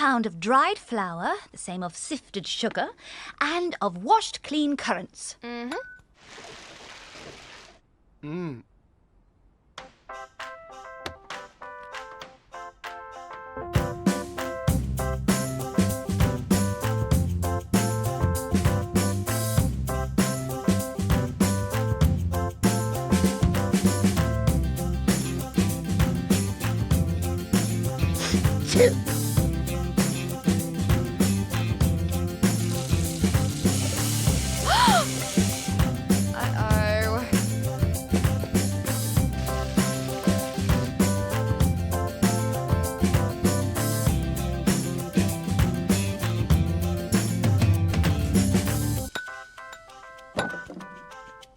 pound of dried flour, the same of sifted sugar, and of washed clean currants.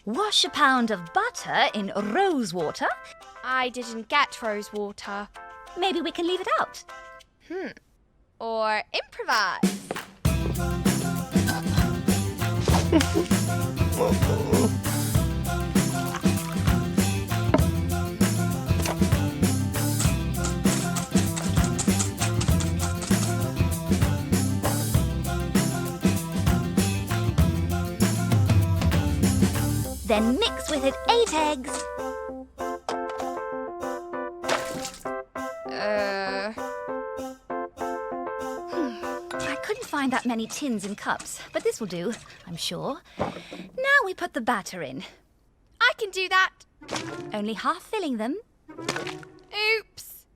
Wash a pound of butter in rose water. I didn't get rose water. Maybe we can leave it out. Or improvise. Then mix with it 8 eggs. I couldn't find that many tins and cups, but this will do, I'm sure. Now we put the batter in. I can do that. Only half filling them. Oops.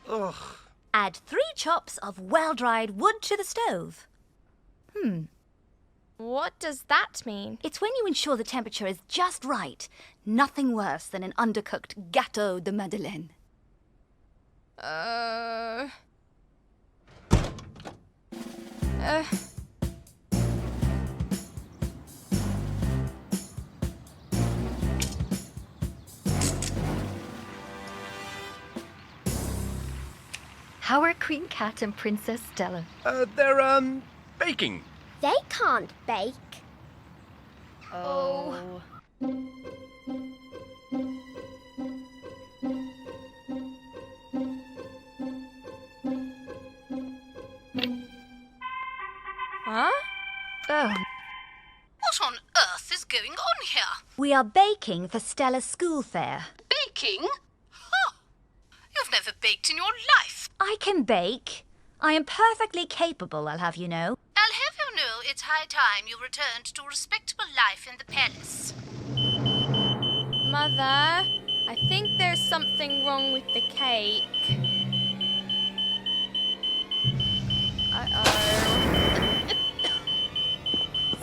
Ugh. Add 3 chops of well-dried wood to the stove. What does that mean? It's when you ensure the temperature is just right. Nothing worse than an undercooked gâteau de Madeleine. How are Queen Cat and Princess Stella? They're, baking. They can't bake. Oh. Huh? Oh. What on earth is going on here? We are baking for Stella's school fair. Baking? Huh. You've never baked in your life. I can bake. I am perfectly capable, I'll have you know. I'll have you know it's high time you returned to a respectable life in the palace. Mother, I think there's something wrong with the cake.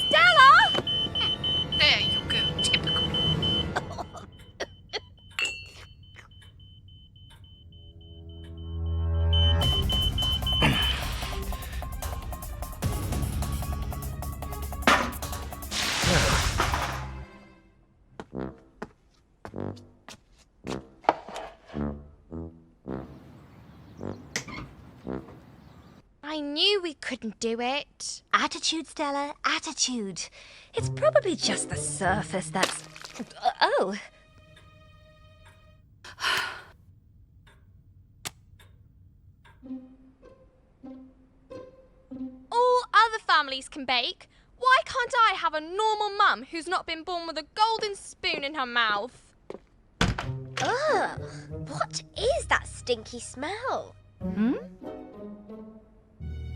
Stella! There you go, typical. I knew we couldn't do it. Attitude, Stella, attitude. It's probably just the surface that's... Oh! All other families can bake. Why can't I have a normal mum who's not been born with a golden spoon in her mouth? Ugh! What is that stinky smell?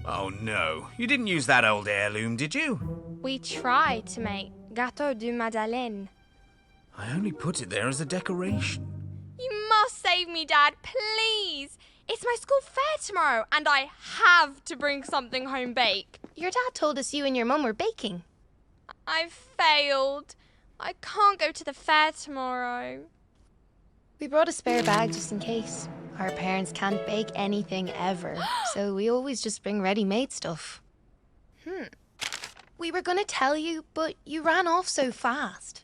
Oh no, you didn't use that old heirloom, did you? We tried to make gâteau de Madeleine. I only put it there as a decoration. You must save me, Dad, please. It's my school fair tomorrow, and I have to bring something home baked. Your dad told us you and your mum were baking. I've failed. I can't go to the fair tomorrow. We brought a spare bag just in case. Our parents can't bake anything ever, so we always just bring ready-made stuff. We were going to tell you, but you ran off so fast.